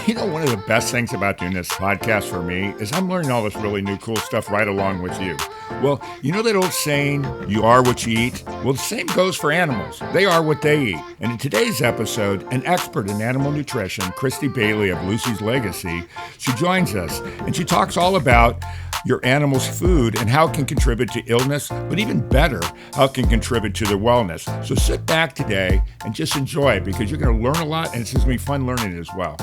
One of the best things about doing this podcast for me is I'm learning all this really new cool stuff right along with you. Well, you know that old saying, you are what you eat? Well, the same goes for animals. They are what they eat. And in today's episode, an expert in animal nutrition, Christie Bailey of Lucie's Legacy, she joins us and she talks all about your animal's food and how it can contribute to illness, but even better, how it can contribute to their wellness. So sit back today and just enjoy it because you're going to learn a lot and it's going to be fun learning it as well.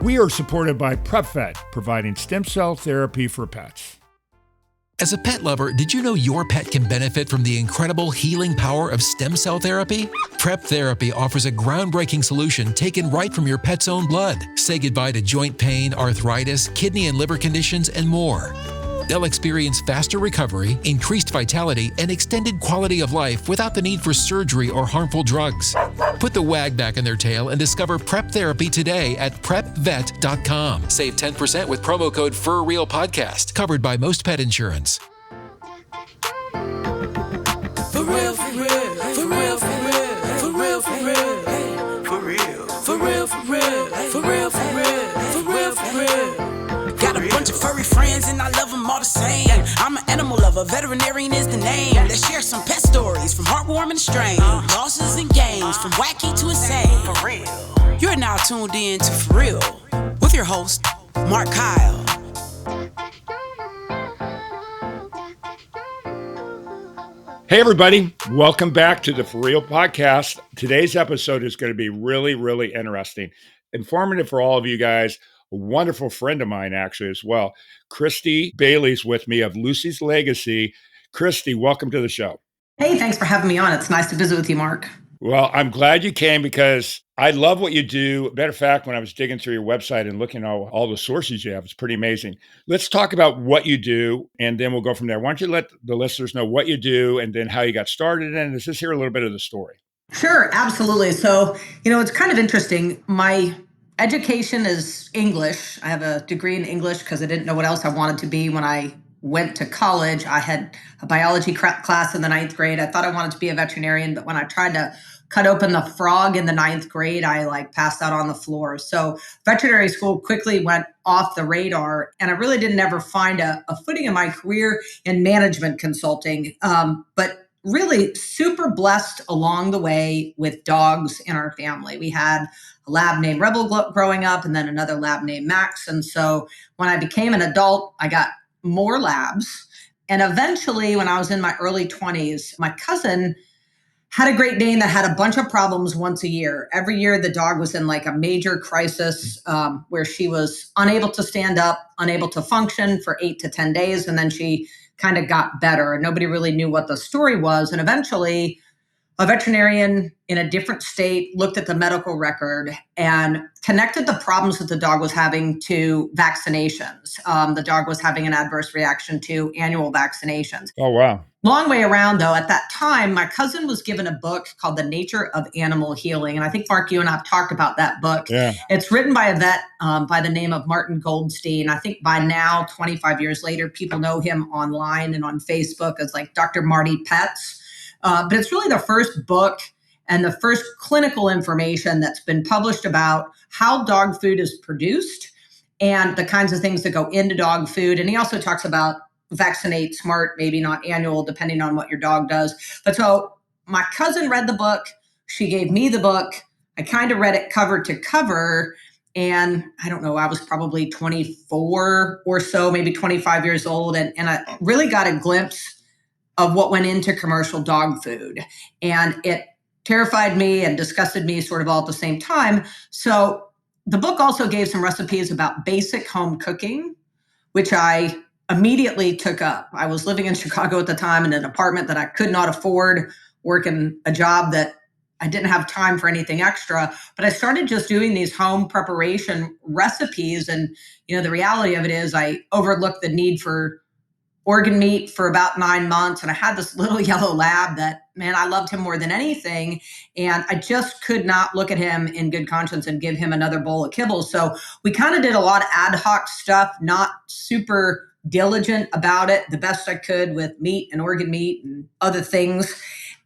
We are supported by PrepVet, providing stem cell therapy for pets. As a pet lover, did you know your pet can benefit from the incredible healing power of stem cell therapy? Prep Therapy offers a groundbreaking solution taken right from your pet's own blood. Say goodbye to joint pain, arthritis, kidney and liver conditions, and more. They'll experience faster recovery, increased vitality, and extended quality of life without the need for surgery or harmful drugs. Put the wag back in their tail and discover Prep Therapy today at PrepVet.com. Save 10% with promo code FurRealPodcast, covered by most pet insurance. For real, for real, for real, for real, for real, for real, for real, for real, for real, for real, for real, for real, for real. Got a bunch of furry friends and I love them all the same. I'm an animal lover, veterinarian is the name. Let's share some pet stories from heartwarming to strange, losses and gains, from wacky to insane. For real. You're now tuned in to For Real with your host, Mark Kyle. Hey, everybody. Welcome back to the For Real podcast. Today's episode is going to be really, really interesting, informative for all of you guys. A wonderful friend of mine, actually, as well. Christie Bailey's with me of Lucie's Legacy. Christie, welcome to the show. Hey, thanks for having me on. It's nice to visit with you, Mark. Well, I'm glad you came because I love what you do. Matter of fact, when I was digging through your website and looking at all the sources you have, it's pretty amazing. Let's talk about what you do, and then we'll go from there. Why don't you let the listeners know what you do and then how you got started, and let's just hear a little bit of the story. Sure, absolutely. So, it's kind of interesting. My education is English. I have a degree in English because I didn't know what else I wanted to be when I went to college. I had a biology class in the 9th grade. I thought I wanted to be a veterinarian, but when I tried to cut open the frog in the 9th grade, I passed out on the floor. So veterinary school quickly went off the radar, and I really didn't ever find a footing in my career in management consulting. But really super blessed along the way with dogs in our family. We had a lab named Rebel growing up and then another lab named Max. And so when I became an adult, I got more labs. And eventually, when I was in my early 20s, my cousin had a Great Dane that had a bunch of problems once a year. Every year, the dog was in a major crisis where she was unable to stand up, unable to function for 8 to 10 days. And then she kind of got better and nobody really knew what the story was. And eventually a veterinarian in a different state looked at the medical record and connected the problems that the dog was having to vaccinations. The dog was having an adverse reaction to annual vaccinations. Oh, wow. Long way around, though. At that time, my cousin was given a book called The Nature of Animal Healing. And I think, Mark, you and I have talked about that book. Yeah. It's written by a vet by the name of Martin Goldstein. I think by now, 25 years later, people know him online and on Facebook as Dr. Marty Pets. But it's really the first book and the first clinical information that's been published about how dog food is produced and the kinds of things that go into dog food. And he also talks about vaccinate smart, maybe not annual, depending on what your dog does. But so my cousin read the book. She gave me the book. I kind of read it cover to cover. And I don't know, I was probably 24 or so, maybe 25 years old. And I really got a glimpse of what went into commercial dog food. And it terrified me and disgusted me sort of all at the same time. So the book also gave some recipes about basic home cooking, which I immediately took up. I was living in Chicago at the time in an apartment that I could not afford, working a job that I didn't have time for anything extra, but I started just doing these home preparation recipes. And, the reality of it is I overlooked the need for organ meat for about 9 months. And I had this little yellow lab that, man, I loved him more than anything. And I just could not look at him in good conscience and give him another bowl of kibble. So we kind of did a lot of ad hoc stuff, not super diligent about it the best I could with meat and organ meat and other things.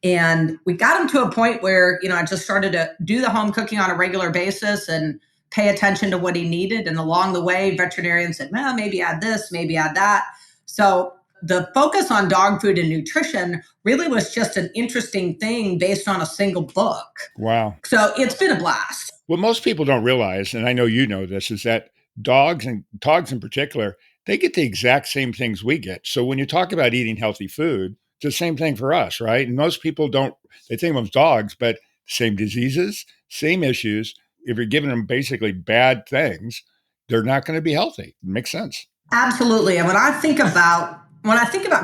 And we got him to a point where, I just started to do the home cooking on a regular basis and pay attention to what he needed. And along the way, veterinarians said, well, maybe add this, maybe add that. So the focus on dog food and nutrition really was just an interesting thing based on a single book. Wow. So it's been a blast. What most people don't realize, and I know you know this, is that dogs and dogs in particular, they get the exact same things we get. So when you talk about eating healthy food, it's the same thing for us, right? And most people don't, they think of them as dogs, but same diseases, same issues. If you're giving them basically bad things, they're not going to be healthy. It makes sense. Absolutely. And when I think about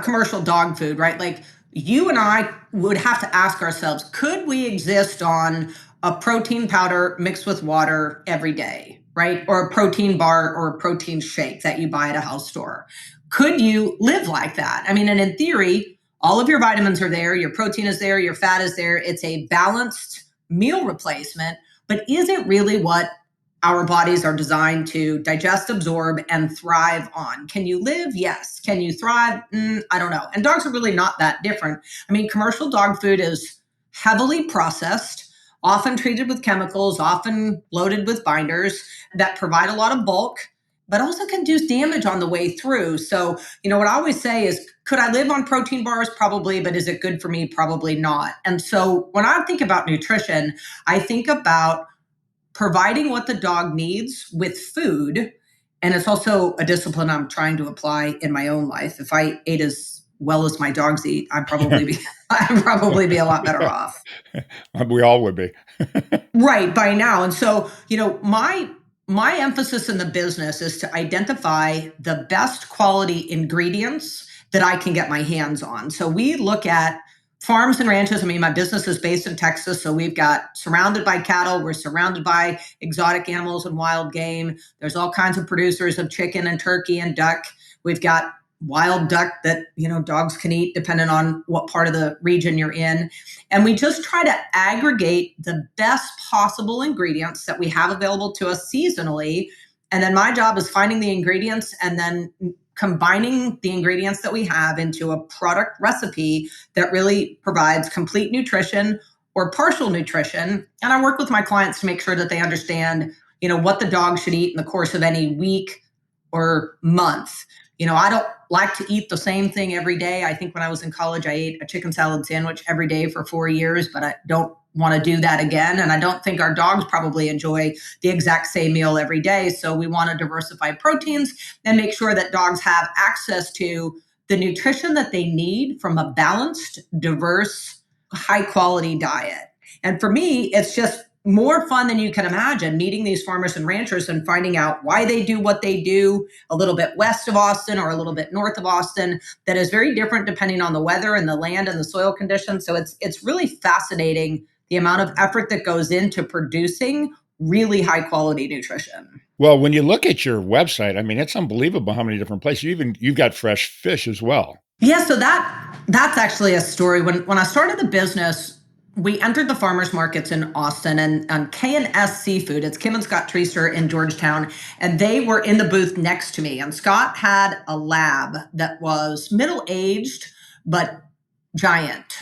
commercial dog food, right? Like you and I would have to ask ourselves, could we exist on a protein powder mixed with water every day, right? Or a protein bar or a protein shake that you buy at a health store? Could you live like that? I mean, and in theory, all of your vitamins are there, your protein is there, your fat is there. It's a balanced meal replacement. But is it really what our bodies are designed to digest, absorb, and thrive on? Can you live? Yes. Can you thrive? I don't know. And dogs are really not that different. I mean, commercial dog food is heavily processed, often treated with chemicals, often loaded with binders that provide a lot of bulk, but also can do damage on the way through. So, what I always say is, could I live on protein bars? Probably, but is it good for me? Probably not. And so when I think about nutrition, I think about providing what the dog needs with food. And it's also a discipline I'm trying to apply in my own life. If I ate as well as my dogs eat, I'd probably be a lot better off. We all would be. Right, by now. And so, my emphasis in the business is to identify the best quality ingredients that I can get my hands on. So we look at farms and ranches. I mean, my business is based in Texas, so we've got surrounded by cattle. We're surrounded by exotic animals and wild game. There's all kinds of producers of chicken and turkey and duck. We've got wild duck that, dogs can eat depending on what part of the region you're in. And we just try to aggregate the best possible ingredients that we have available to us seasonally. And then my job is finding the ingredients and then combining the ingredients that we have into a product recipe that really provides complete nutrition or partial nutrition. And I work with my clients to make sure that they understand, what the dog should eat in the course of any week or month. I don't like to eat the same thing every day. I think when I was in college, I ate a chicken salad sandwich every day for 4 years, but I don't want to do that again. And I don't think our dogs probably enjoy the exact same meal every day. So we want to diversify proteins and make sure that dogs have access to the nutrition that they need from a balanced, diverse, high quality diet. And for me, it's just more fun than you can imagine, meeting these farmers and ranchers and finding out why they do what they do a little bit west of Austin or a little bit north of Austin. That is very different depending on the weather and the land and the soil conditions. So it's really fascinating the amount of effort that goes into producing really high quality nutrition. Well, when you look at your website, I mean, it's unbelievable how many different places. You've got fresh fish as well. Yeah, so that's actually a story. When I started the business, we entered the farmers markets in Austin and K&S Seafood. It's Kim and Scott Treaster in Georgetown, and they were in the booth next to me. And Scott had a lab that was middle-aged, but giant.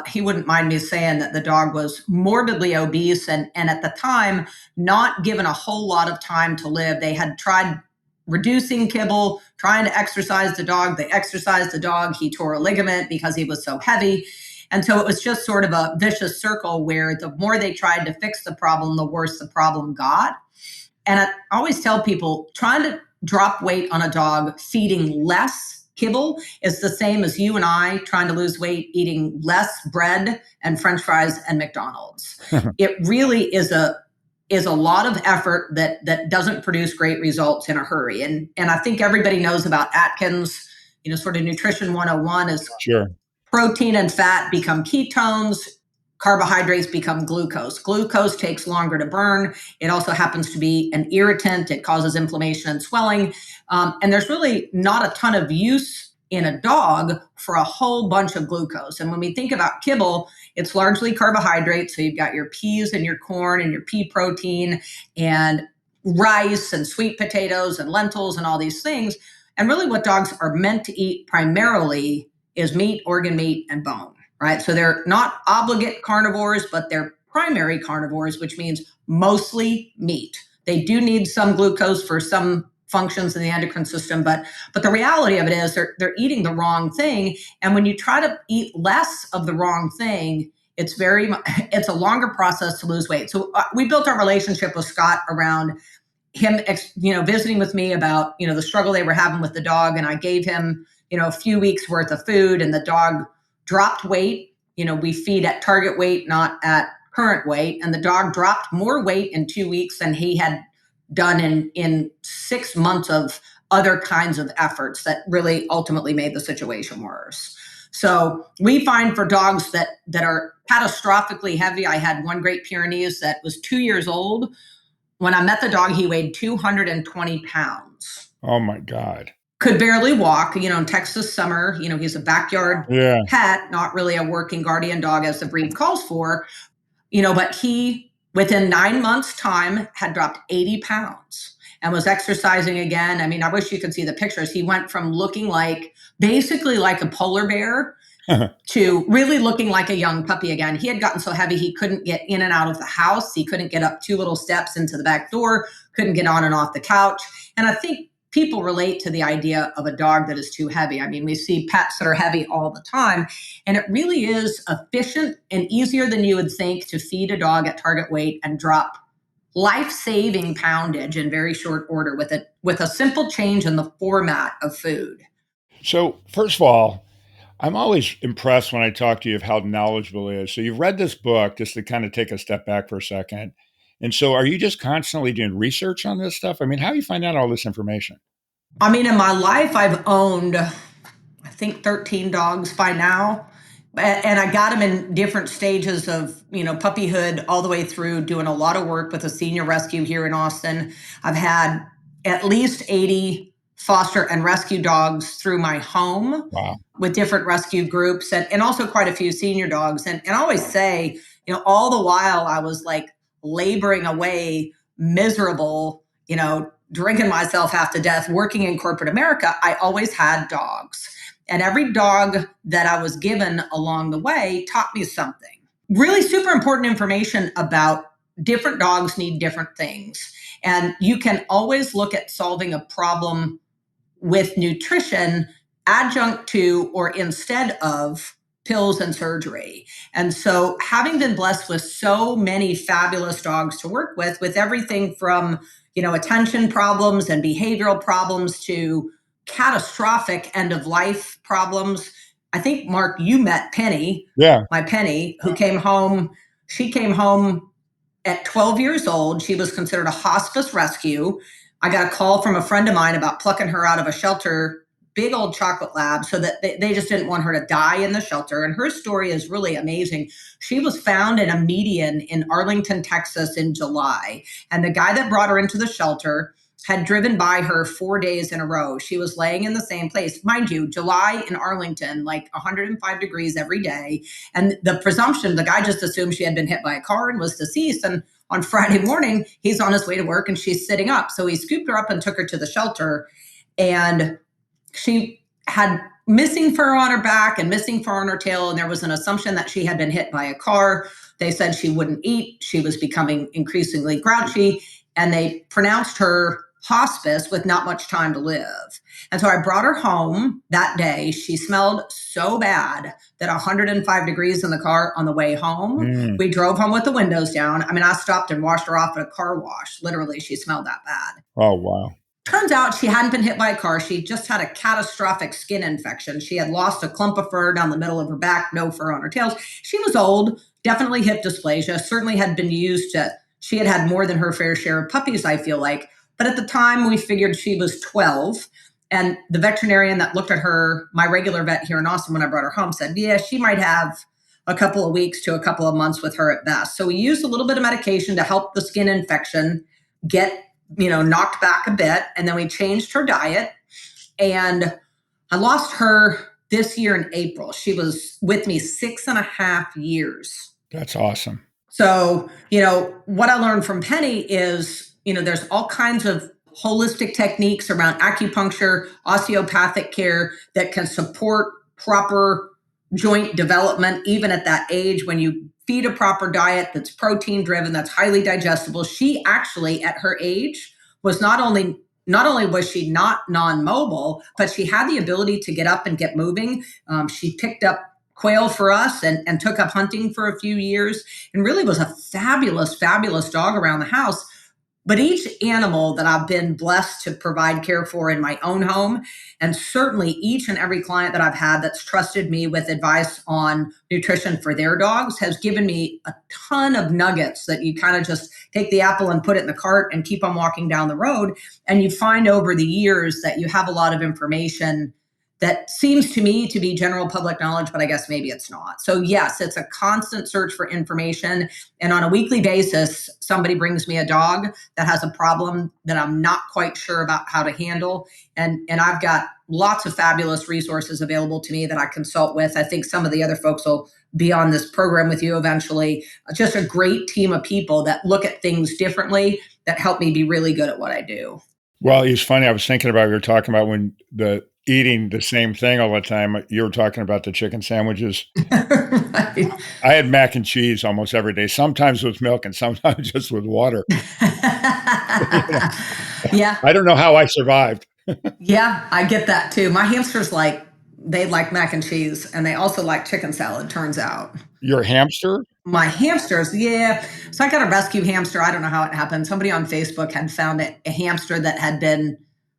He wouldn't mind me saying that the dog was morbidly obese and at the time, not given a whole lot of time to live. They had tried reducing kibble, trying to exercise the dog. They exercised the dog. He tore a ligament because he was so heavy. And so it was just sort of a vicious circle where the more they tried to fix the problem, the worse the problem got. And I always tell people, trying to drop weight on a dog feeding less kibble is the same as you and I trying to lose weight eating less bread and French fries and McDonald's. It really is a lot of effort that doesn't produce great results in a hurry. And I think everybody knows about Atkins, sort of nutrition 101 is Sure. Protein and fat become ketones, carbohydrates become glucose. Glucose takes longer to burn. It also happens to be an irritant. It causes inflammation and swelling. And there's really not a ton of use in a dog for a whole bunch of glucose. And when we think about kibble, it's largely carbohydrates. So you've got your peas and your corn and your pea protein and rice and sweet potatoes and lentils and all these things. And really what dogs are meant to eat primarily is meat, organ meat, and bone, right? So they're not obligate carnivores, but they're primary carnivores, which means mostly meat. They do need some glucose for some functions in the endocrine system, but the reality of it is they're eating the wrong thing. And when you try to eat less of the wrong thing, it's a longer process to lose weight. So we built our relationship with Scott around him, visiting with me about, the struggle they were having with the dog. And I gave him, a few weeks worth of food, and the dog dropped weight. We feed at target weight, not at current weight. And the dog dropped more weight in 2 weeks than he had done in 6 months of other kinds of efforts that really ultimately made the situation worse. So we find for dogs that are catastrophically heavy, I had one Great Pyrenees that was 2 years old. When I met the dog, he weighed 220 pounds. Oh my God. Could barely walk. In Texas summer, he's a backyard pet, not really a working guardian dog as the breed calls for. But he, within 9 months' time, had dropped 80 pounds and was exercising again. I mean, I wish you could see the pictures. He went from looking basically like a polar bear to really looking like a young puppy again. He had gotten so heavy he couldn't get in and out of the house. He couldn't get up 2 little steps into the back door, couldn't get on and off the couch. And I think people relate to the idea of a dog that is too heavy. I mean, we see pets that are heavy all the time, and it really is efficient and easier than you would think to feed a dog at target weight and drop life-saving poundage in very short order with a simple change in the format of food. So, first of all, I'm always impressed when I talk to you of how knowledgeable it is. So you've read this book, just to kind of take a step back for a second. And so are you just constantly doing research on this stuff? I mean, how do you find out all this information? I mean, in my life, I've owned, I think, 13 dogs by now. And I got them in different stages of, puppyhood all the way through, doing a lot of work with a senior rescue here in Austin. I've had at least 80 foster and rescue dogs through my home. Wow. With different rescue groups, and also quite a few senior dogs. And I always say, all the while I was laboring away, miserable, drinking myself half to death, working in corporate America, I always had dogs. And every dog that I was given along the way taught me something. Really super important information about different dogs need different things. And you can always look at solving a problem with nutrition adjunct to or instead of pills and surgery. And so having been blessed with so many fabulous dogs to work with everything from, attention problems and behavioral problems to catastrophic end of life problems. I think, Mark, you met Penny, my Penny, who came home. She came home at 12 years old. She was considered a hospice rescue. I got a call from a friend of mine about plucking her out of a shelter, big old chocolate lab, so that they just didn't want her to die in the shelter. And her story is really amazing. She was found in a median in Arlington, Texas in July. And the guy that brought her into the shelter had driven by her 4 days in a row. She was laying in the same place. Mind you, July in Arlington, 105 degrees every day. And the presumption, the guy just assumed she had been hit by a car and was deceased. And on Friday morning, he's on his way to work and she's sitting up. So he scooped her up and took her to the shelter. And she had missing fur on her back and missing fur on her tail. And there was an assumption that she had been hit by a car. They said she wouldn't eat. She was becoming increasingly grouchy. And they pronounced her hospice with not much time to live. And so I brought her home that day. She smelled so bad that 105 degrees in the car on the way home. We drove home with the windows down. I mean, I stopped and washed her off at a car wash. Literally, she smelled that bad. Oh, wow. Turns out she hadn't been hit by a car. She just had a catastrophic skin infection. She had lost a clump of fur down the middle of her back, no fur on her tails. She was old, definitely hip dysplasia, certainly had been used to, she had had more than her fair share of puppies, I feel like. But at the time, we figured she was 12. And the veterinarian that looked at her, my regular vet here in Austin when I brought her home, said, yeah, she might have a couple of weeks to a couple of months with her at best. So we used a little bit of medication to help the skin infection get, knocked back a bit. And then we changed her diet. And I lost her this year in April. She was with me 6.5 years. That's awesome. So, what I learned from Penny is, there's all kinds of holistic techniques around acupuncture, osteopathic care that can support proper joint development, even at that age when you feed a proper diet that's protein driven, that's highly digestible. She actually, at her age, was not only was she not non-mobile, but she had the ability to get up and get moving. She picked up quail for us and took up hunting for a few years and really was a fabulous, fabulous dog around the house. But each animal that I've been blessed to provide care for in my own home, and certainly each and every client that I've had that's trusted me with advice on nutrition for their dogs, has given me a ton of nuggets that you kind of just take the apple and put it in the cart and keep on walking down the road. And you find over the years that you have a lot of information that seems to me to be general public knowledge, but I guess maybe it's not. So yes, it's a constant search for information. And on a weekly basis, somebody brings me a dog that has a problem that I'm not quite sure about how to handle. And I've got lots of fabulous resources available to me that I consult with. I think some of the other folks will be on this program with you eventually. Just a great team of people that look at things differently, that help me be really good at what I do. Well, it's funny. I was thinking about, you were talking about when the eating the same thing all the time. You were talking about the chicken sandwiches. Right. I had mac and cheese almost every day, sometimes with milk and sometimes just with water. Yeah. I don't know how I survived. Yeah, I get that too. My hamsters they like mac and cheese and they also like chicken salad, turns out. Your hamster? My hamsters, yeah. So I got a rescue hamster. I don't know how it happened. Somebody on Facebook had found a hamster that had been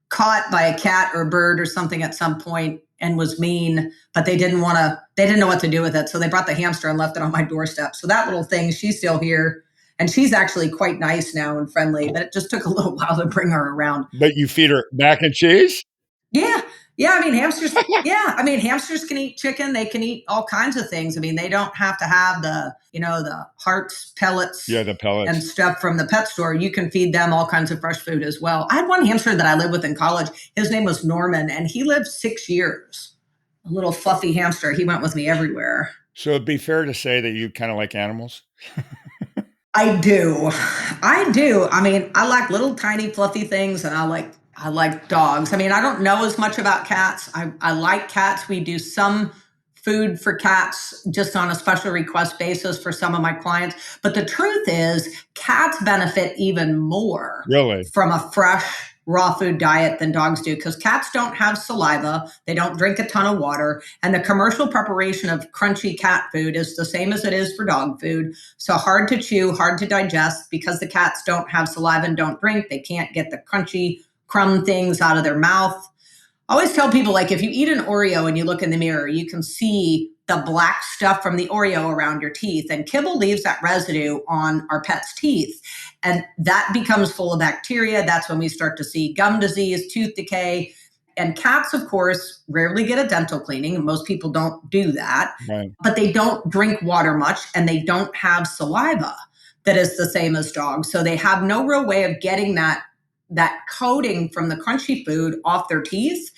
caught by a cat or a bird or something at some point and was mean, but they didn't know what to do with it. So they brought the hamster and left it on my doorstep. So that little thing, she's still here. And she's actually quite nice now and friendly, but it just took a little while to bring her around. But you feed her mac and cheese? Yeah. Yeah. I mean, hamsters, yeah. I mean, hamsters can eat chicken. They can eat all kinds of things. I mean, they don't have to have the hearts, pellets, Yeah, the and pellets. stuff from the pet store. You can feed them all kinds of fresh food as well. I had one hamster that I lived with in college. His name was Norman, and he lived 6 years. A little fluffy hamster. He went with me everywhere. So it'd be fair to say that you kind of like animals? I do. I do. I mean, I like little tiny fluffy things and I like dogs. I mean, I don't know as much about cats. I like cats. We do some food for cats just on a special request basis for some of my clients. But the truth is, cats benefit even more Really? from a fresh, raw food diet than dogs do because cats don't have saliva. They don't drink a ton of water. And the commercial preparation of crunchy cat food is the same as it is for dog food. So hard to chew, hard to digest because the cats don't have saliva and don't drink. They can't get the crunchy crumb things out of their mouth. I always tell people, like, if you eat an Oreo and you look in the mirror, you can see the black stuff from the Oreo around your teeth. And kibble leaves that residue on our pets' teeth. And that becomes full of bacteria. That's when we start to see gum disease, tooth decay. And cats, of course, rarely get a dental cleaning. And most people don't do that. Right. But they don't drink water much and they don't have saliva that is the same as dogs. So they have no real way of getting that coating from the crunchy food off their teeth.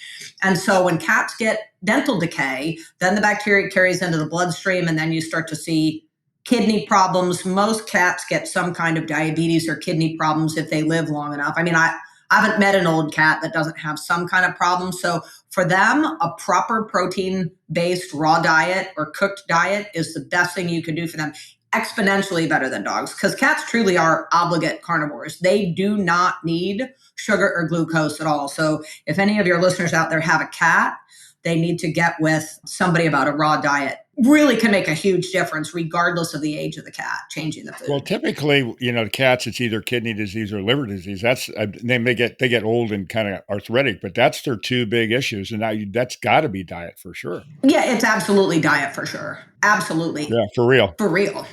And so when cats get dental decay, then the bacteria carries into the bloodstream and then you start to see kidney problems. Most cats get some kind of diabetes or kidney problems if they live long enough. I mean, I haven't met an old cat that doesn't have some kind of problem. So for them, a proper protein-based raw diet or cooked diet is the best thing you can do for them. Exponentially better than dogs because cats truly are obligate carnivores. They do not need sugar or glucose at all. So if any of your listeners out there have a cat, they need to get with somebody about a raw diet. Really can make a huge difference regardless of the age of the cat, changing the food. Well, typically, cats, it's either kidney disease or liver disease. That's they get old and kind of arthritic, but that's their two big issues. And that's got to be diet for sure. Yeah, it's absolutely diet for sure. Absolutely. Yeah, for real. For real.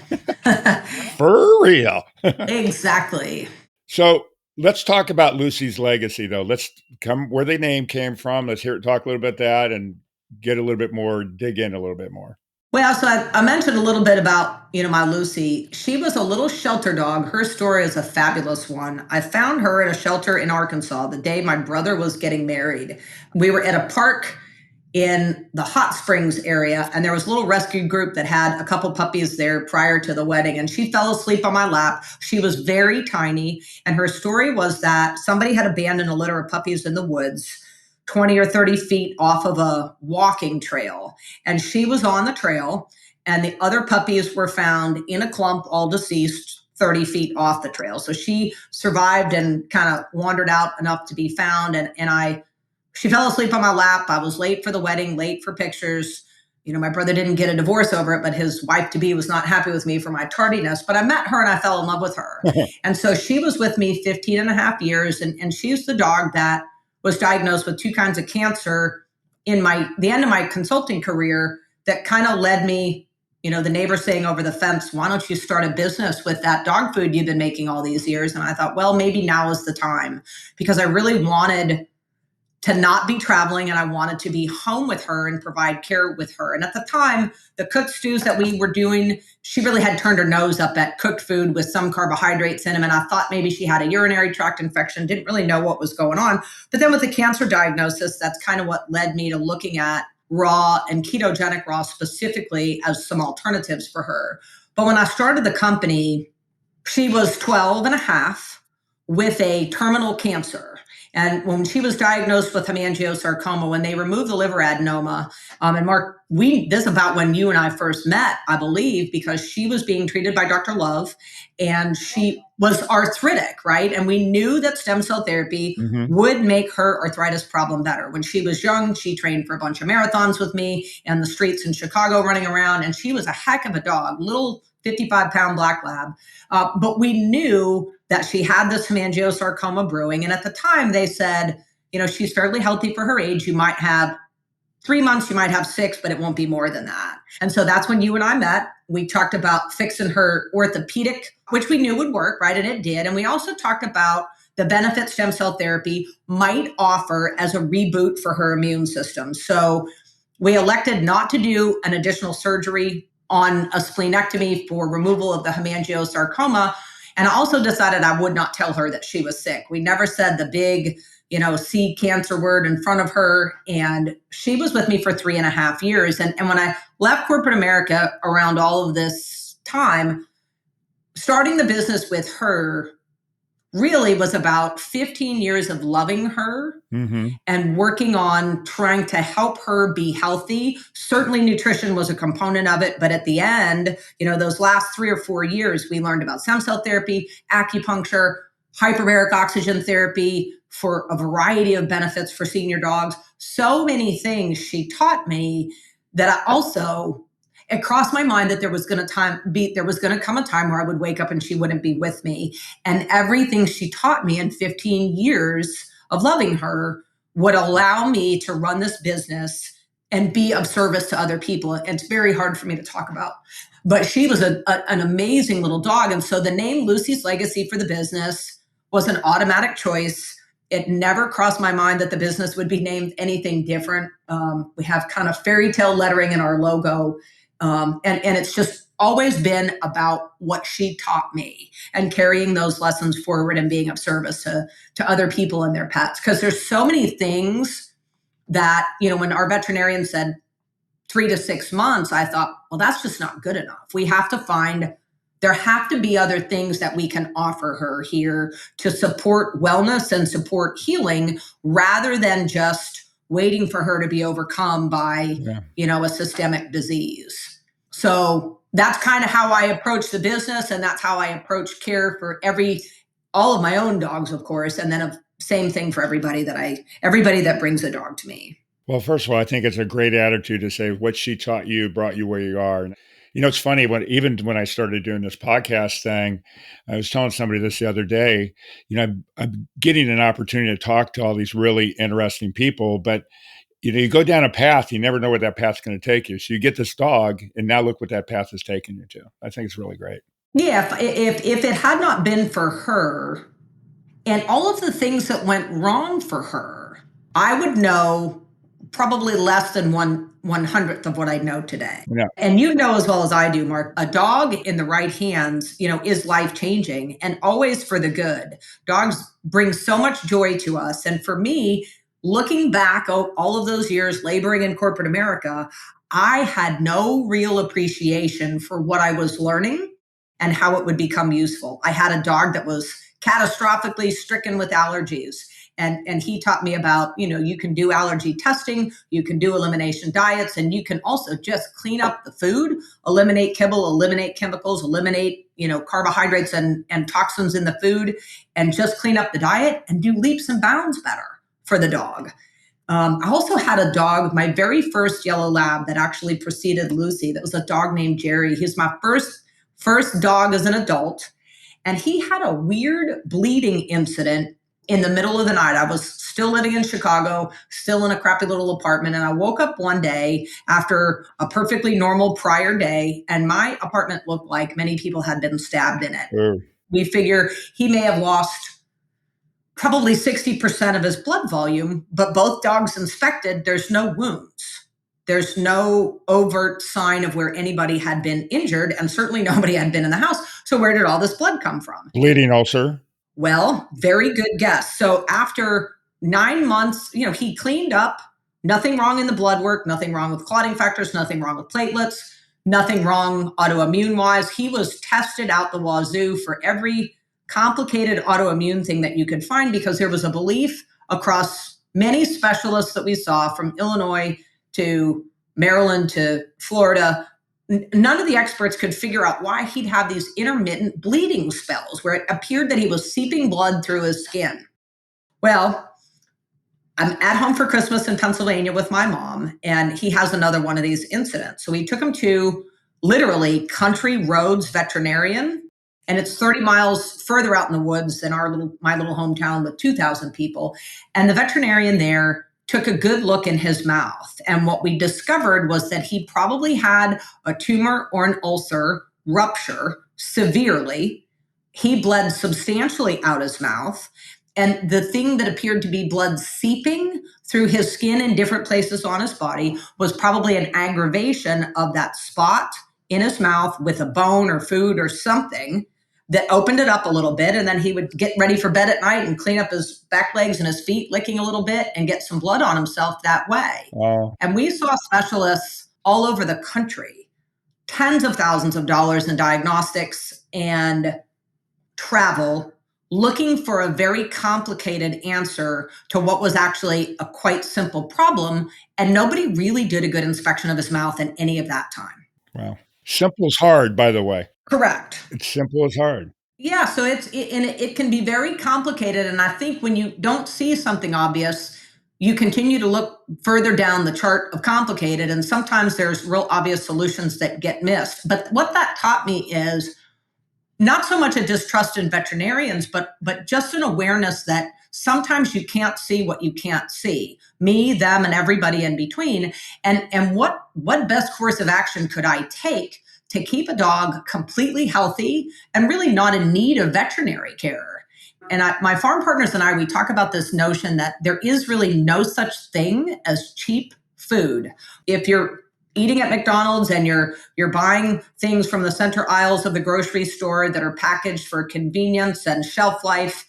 For real. Exactly. So let's talk about Lucie's legacy, though. Let's come where the name came from. Let's talk a little bit about that and get a little bit more, dig in a little bit more. Well, so I mentioned a little bit about, my Lucie. She was a little shelter dog. Her story is a fabulous one. I found her at a shelter in Arkansas the day my brother was getting married. We were at a park in the hot springs area, and there was a little rescue group that had a couple puppies there prior to the wedding, and she fell asleep on my lap. She was very tiny, and her story was that somebody had abandoned a litter of puppies in the woods 20 or 30 feet off of a walking trail, and she was on the trail, and the other puppies were found in a clump, all deceased, 30 feet off the trail. So she survived and kind of wandered out enough to be found, and she fell asleep on my lap. I was late for the wedding, late for pictures. My brother didn't get a divorce over it, but his wife-to-be was not happy with me for my tardiness. But I met her and I fell in love with her. And so she was with me 15 and a half years. And she's the dog that was diagnosed with two kinds of cancer in the end of my consulting career that kind of led me, the neighbor saying over the fence, why don't you start a business with that dog food you've been making all these years? And I thought, well, maybe now is the time, because I really wanted to not be traveling, and I wanted to be home with her and provide care with her. And at the time, the cooked stews that we were doing, she really had turned her nose up at cooked food with some carbohydrates in them. And I thought maybe she had a urinary tract infection, didn't really know what was going on. But then with the cancer diagnosis, that's kind of what led me to looking at raw and ketogenic raw specifically as some alternatives for her. But when I started the company, she was 12 and a half with a terminal cancer. And when she was diagnosed with hemangiosarcoma, when they removed the liver adenoma, and Mark, this is about when you and I first met, I believe, because she was being treated by Dr. Love, and she was arthritic, right? And we knew that stem cell therapy would make her arthritis problem better. When she was young, she trained for a bunch of marathons with me in the streets in Chicago running around, and she was a heck of a dog, little 55-pound black lab. But we knew that she had this hemangiosarcoma brewing. And at the time they said, she's fairly healthy for her age. You might have 3 months, you might have 6, but it won't be more than that. And so that's when you and I met. We talked about fixing her orthopedic, which we knew would work, right? And it did. And we also talked about the benefits stem cell therapy might offer as a reboot for her immune system. So we elected not to do an additional surgery on a splenectomy for removal of the hemangiosarcoma. And I also decided I would not tell her that she was sick. We never said the big, C cancer word in front of her. And she was with me for 3.5 years. And when I left corporate America around all of this time, starting the business with her really was about 15 years of loving her and working on trying to help her be healthy. Certainly nutrition was a component of it, but at the end, those last 3 or 4 years, we learned about stem cell therapy, acupuncture, hyperbaric oxygen therapy for a variety of benefits for senior dogs. So many things she taught me that it crossed my mind that there was going to come a time where I would wake up and she wouldn't be with me. And everything she taught me in 15 years of loving her would allow me to run this business and be of service to other people. And it's very hard for me to talk about. But she was an amazing little dog. And so the name Lucie's Legacy for the business was an automatic choice. It never crossed my mind that the business would be named anything different. We have kind of fairy tale lettering in our logo. And it's just always been about what she taught me and carrying those lessons forward and being of service to other people and their pets. Because there's so many things that, when our veterinarian said 3 to 6 months, I thought, well, that's just not good enough. There have to be other things that we can offer her here to support wellness and support healing rather than just waiting for her to be overcome by, a systemic disease. So that's kind of how I approach the business. And that's how I approach care for all of my own dogs, of course. And then same thing for everybody that brings a dog to me. Well, first of all, I think it's a great attitude to say what she taught you brought you where you are. And, it's funny, even when I started doing this podcast thing, I was telling somebody this the other day, I'm getting an opportunity to talk to all these really interesting people, but you go down a path, you never know where that path's going to take you. So you get this dog, and now look what that path has taken you to. I think it's really great. Yeah, if it had not been for her and all of the things that went wrong for her, I would know probably less than 1/100th of what I know today. Yeah. And as well as I do, Mark, a dog in the right hands, is life-changing and always for the good. Dogs bring so much joy to us. And for me, looking back all of those years laboring in corporate America, I had no real appreciation for what I was learning and how it would become useful. I had a dog that was catastrophically stricken with allergies. And he taught me about, you can do allergy testing, you can do elimination diets, and you can also just clean up the food, eliminate kibble, eliminate chemicals, eliminate, carbohydrates and toxins in the food, and just clean up the diet and do leaps and bounds better for the dog. I also had a dog, my very first yellow lab that actually preceded Lucie. That was a dog named Jerry. He's my first dog as an adult. And he had a weird bleeding incident in the middle of the night. I was still living in Chicago, still in a crappy little apartment. And I woke up one day after a perfectly normal prior day, and my apartment looked like many people had been stabbed in it. Mm. We figure he may have lost probably 60% of his blood volume, but both dogs inspected, there's no wounds. There's no overt sign of where anybody had been injured, and certainly nobody had been in the house. So where did all this blood come from? Bleeding ulcer. Well, very good guess. So after 9 months, he cleaned up, nothing wrong in the blood work, nothing wrong with clotting factors, nothing wrong with platelets, nothing wrong autoimmune wise. He was tested out the wazoo for every complicated autoimmune thing that you could find, because there was a belief across many specialists that we saw, from Illinois to Maryland to Florida. None of the experts could figure out why he'd have these intermittent bleeding spells where it appeared that he was seeping blood through his skin. Well, I'm at home for Christmas in Pennsylvania with my mom, and he has another one of these incidents. So we took him to literally Country Roads Veterinarian, and it's 30 miles further out in the woods than my little hometown with 2,000 people. And the veterinarian there took a good look in his mouth. And what we discovered was that he probably had a tumor or an ulcer rupture severely. He bled substantially out his mouth. And the thing that appeared to be blood seeping through his skin in different places on his body was probably an aggravation of that spot in his mouth with a bone or food or something that opened it up a little bit. And then he would get ready for bed at night and clean up his back legs and his feet, licking a little bit, and get some blood on himself that way. Wow. And we saw specialists all over the country, tens of thousands of dollars in diagnostics and travel, looking for a very complicated answer to what was actually a quite simple problem. And nobody really did a good inspection of his mouth in any of that time. Wow. Simple is hard, by the way. Correct. It's simple is hard. Yeah, so it can be very complicated. And I think when you don't see something obvious, you continue to look further down the chart of complicated. And sometimes there's real obvious solutions that get missed. But what that taught me is not so much a distrust in veterinarians, but just an awareness that sometimes you can't see what you can't see. Me, them, and everybody in between. And what best course of action could I take to keep a dog completely healthy and really not in need of veterinary care? And my farm partners and I, we talk about this notion that there is really no such thing as cheap food. If you're eating at McDonald's and you're buying things from the center aisles of the grocery store that are packaged for convenience and shelf life,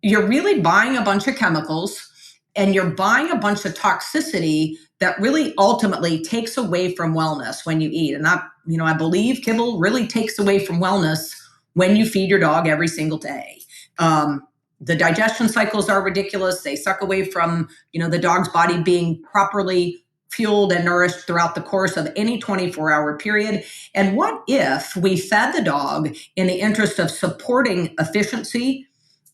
you're really buying a bunch of chemicals, and you're buying a bunch of toxicity that really ultimately takes away from wellness when you eat. And I believe kibble really takes away from wellness when you feed your dog every single day. The digestion cycles are ridiculous. They suck away from, the dog's body being properly fueled and nourished throughout the course of any 24-hour period. And what if we fed the dog in the interest of supporting efficiency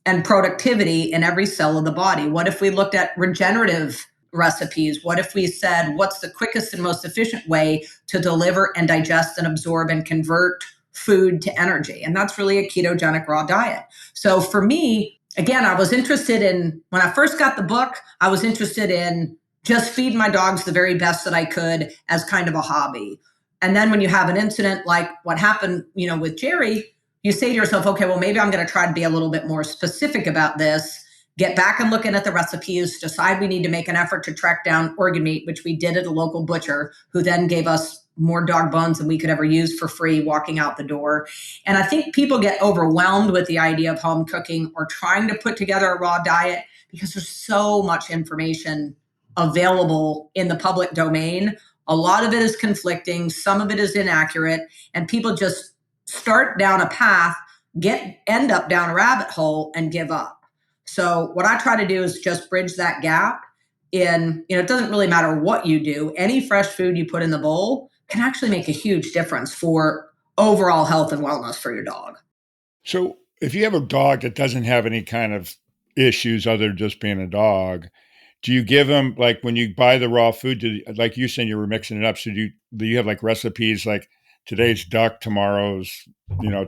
and productivity in every cell of the body? What if we looked at regenerative recipes? What if we said, what's the quickest and most efficient way to deliver and digest and absorb and convert food to energy? And that's really a ketogenic raw diet. So for me, again, I was interested in, when I first got the book, I was interested in just feed my dogs the very best that I could as kind of a hobby. And then when you have an incident like what happened, with Jerry, you say to yourself, okay, well, maybe I'm going to try to be a little bit more specific about this, get back and looking at the recipes, decide we need to make an effort to track down organ meat, which we did at a local butcher, who then gave us more dog bones than we could ever use for free walking out the door. And I think people get overwhelmed with the idea of home cooking or trying to put together a raw diet because there's so much information available in the public domain. A lot of it is conflicting, some of it is inaccurate, and people just start down a path, end up down a rabbit hole and give up. So what I try to do is just bridge that gap it doesn't really matter what you do. Any fresh food you put in the bowl can actually make a huge difference for overall health and wellness for your dog. So if you have a dog that doesn't have any kind of issues other than just being a dog, do you give them, like when you buy the raw food, like you said, you were mixing it up. So do you have like recipes like today's duck, tomorrow's,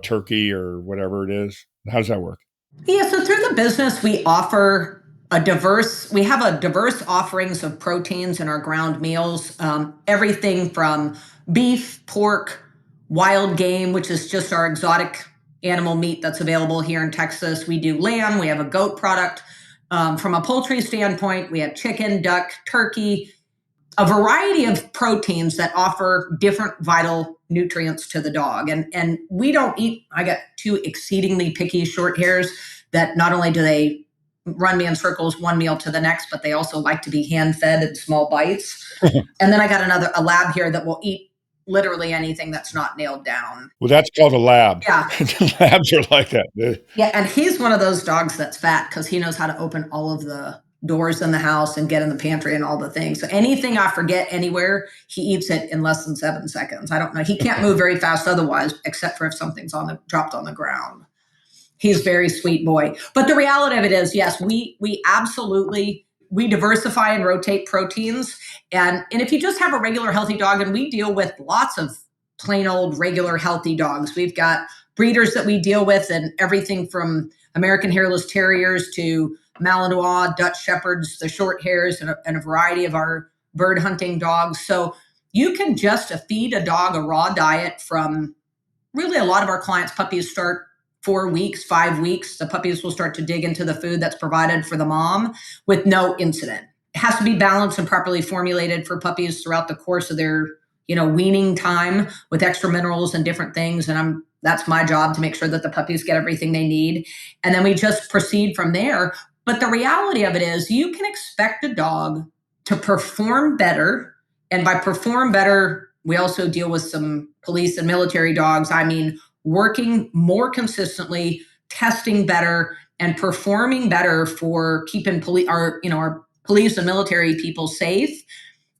turkey or whatever it is? How does that work? Yeah, so through the business, we have a diverse offerings of proteins in our ground meals. Everything from beef, pork, wild game, which is just our exotic animal meat that's available here in Texas. We do lamb, we have a goat product. From a poultry standpoint, we have chicken, duck, turkey, a variety of proteins that offer different vital nutrients to the dog. And we don't eat, I got two exceedingly picky short hairs that not only do they run me in circles one meal to the next, but they also like to be hand fed in small bites. And then I got a lab here that will eat literally anything that's not nailed down. Well, that's called a lab. Yeah. Labs are like that. Yeah. And he's one of those dogs that's fat because he knows how to open all of the doors in the house and get in the pantry and all the things. So anything I forget anywhere, he eats it in less than 7 seconds. I don't know. He can't move very fast otherwise, except for if something's dropped on the ground. He's a very sweet boy. But the reality of it is, yes, we absolutely, we diversify and rotate proteins. And if you just have a regular healthy dog, and we deal with lots of plain old regular healthy dogs. We've got breeders that we deal with and everything from American hairless terriers to Malinois, Dutch Shepherds, the short hairs, and a variety of our bird hunting dogs. So you can just feed a dog a raw diet from really a lot of our clients' puppies start 4 weeks, 5 weeks. The puppies will start to dig into the food that's provided for the mom with no incident. It has to be balanced and properly formulated for puppies throughout the course of their weaning time with extra minerals and different things. And that's my job to make sure that the puppies get everything they need. And then we just proceed from there. But the reality of it is you can expect a dog to perform better. And by perform better, we also deal with some police and military dogs. I mean, working more consistently, testing better, and performing better for keeping our police and military people safe.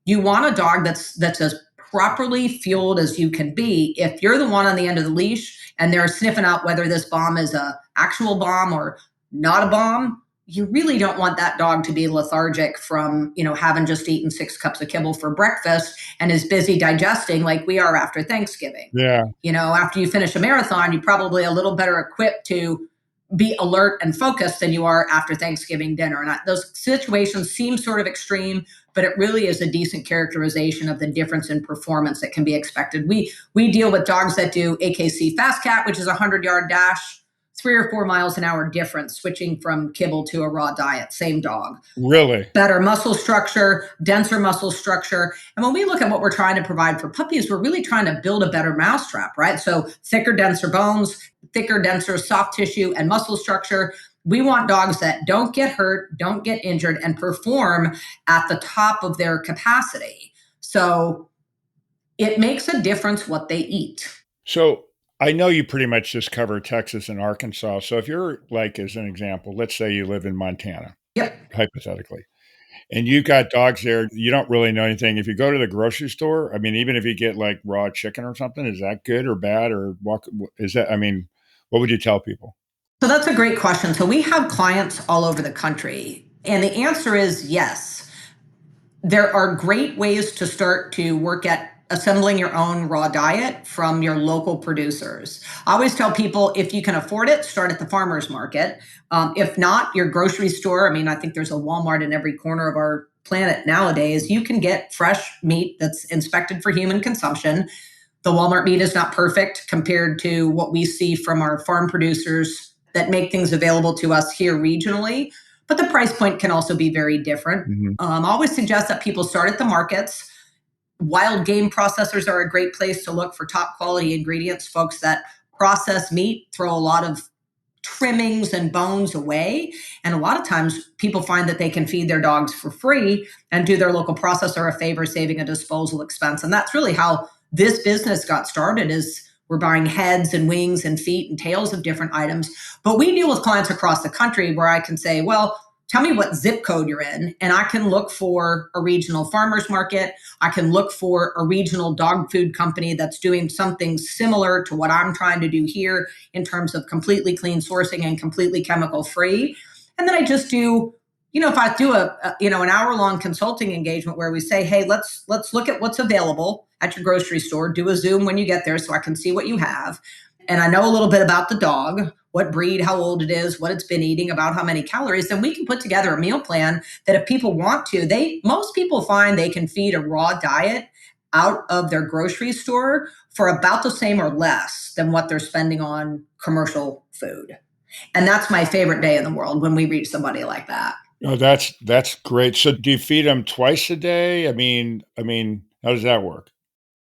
You want a dog that's as properly fueled as you can be. If you're the one on the end of the leash and they're sniffing out whether this bomb is a actual bomb or not a bomb, you really don't want that dog to be lethargic from, having just eaten 6 cups of kibble for breakfast and is busy digesting like we are after Thanksgiving. Yeah. After you finish a marathon, you're probably a little better equipped to be alert and focused than you are after Thanksgiving dinner. And those situations seem sort of extreme, but it really is a decent characterization of the difference in performance that can be expected. We deal with dogs that do AKC Fast Cat, which is a 100-yard dash, 3 or 4 miles an hour difference switching from kibble to a raw diet, same dog. Really? Better muscle structure, denser muscle structure. And when we look at what we're trying to provide for puppies, we're really trying to build a better mousetrap, right? So thicker, denser bones, thicker, denser soft tissue and muscle structure. We want dogs that don't get hurt, don't get injured, and perform at the top of their capacity. So it makes a difference what they eat. So I know you pretty much just cover Texas and Arkansas. So if you're like, as an example, let's say you live in Montana, Yep. hypothetically, and you got dogs there, you don't really know anything. If you go to the grocery store, I mean, even if you get like raw chicken or something, is that good or bad or what is that? I mean, what would you tell people? So that's a great question. So we have clients all over the country, and the answer is yes. There are great ways to start to work at assembling your own raw diet from your local producers. I always tell people, if you can afford it, start at the farmer's market. If not, your grocery store. I mean, I think there's a Walmart in every corner of our planet nowadays. You can get fresh meat that's inspected for human consumption. The Walmart meat is not perfect compared to what we see from our farm producers that make things available to us here regionally. But the price point can also be very different. Mm-hmm. I always suggest that people start at the markets. Wild game processors are a great place to look for top quality ingredients. Folks that process meat throw a lot of trimmings and bones away. And a lot of times people find that they can feed their dogs for free and do their local processor a favor, saving a disposal expense. And that's really how this business got started, is we're buying heads and wings and feet and tails of different items. But we deal with clients across the country where I can say, well, tell me what zip code you're in, and I can look for a regional farmers market. I can look for a regional dog food company that's doing something similar to what I'm trying to do here in terms of completely clean sourcing and completely chemical free. And then I just do, if I do an hour-long consulting engagement where we say, hey, let's look at what's available at your grocery store, do a Zoom when you get there so I can see what you have. And I know a little bit about the dog, what breed, how old it is, what it's been eating, about how many calories, then we can put together a meal plan that if people want to, most people find they can feed a raw diet out of their grocery store for about the same or less than what they're spending on commercial food. And that's my favorite day in the world, when we reach somebody like that. Oh, that's great. So do you feed them twice a day? I mean, how does that work?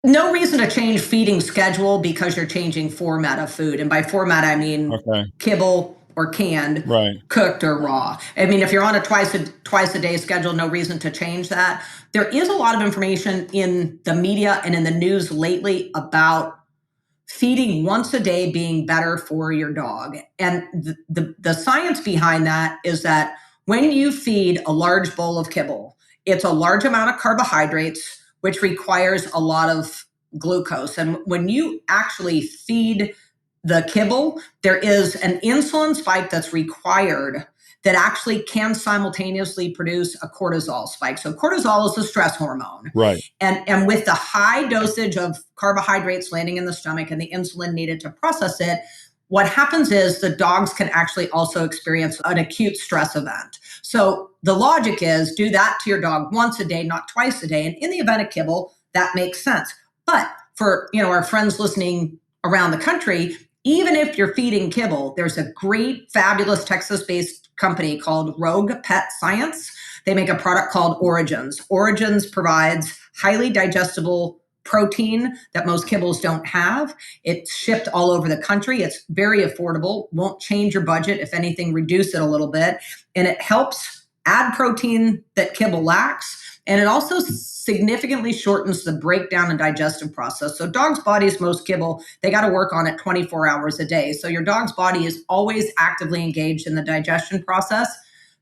No reason to change feeding schedule because you're changing format of food. And by format, I mean Okay. kibble or canned, Right. cooked or raw. I mean, if you're on a twice a day schedule, no reason to change that. There is a lot of information in the media and in the news lately about feeding once a day being better for your dog. And the science behind that is that when you feed a large bowl of kibble, it's a large amount of carbohydrates, which requires a lot of glucose. And when you actually feed the kibble, there is an insulin spike that's required that actually can simultaneously produce a cortisol spike. So cortisol is a stress hormone. Right. And with the high dosage of carbohydrates landing in the stomach and the insulin needed to process it, what happens is the dogs can actually also experience an acute stress event. So the logic is do that to your dog once a day, not twice a day. And in the event of kibble, that makes sense. But for our friends listening around the country, even if you're feeding kibble, there's a great, fabulous Texas-based company called Rogue Pet Science. They make a product called Origins. Origins provides highly digestible protein that most kibbles don't have. It's shipped all over the country. It's very affordable, won't change your budget. If anything, reduce it a little bit. And it helps add protein that kibble lacks. And it also significantly shortens the breakdown and digestive process. So dogs' bodies, most kibble, they got to work on it 24 hours a day. So your dog's body is always actively engaged in the digestion process.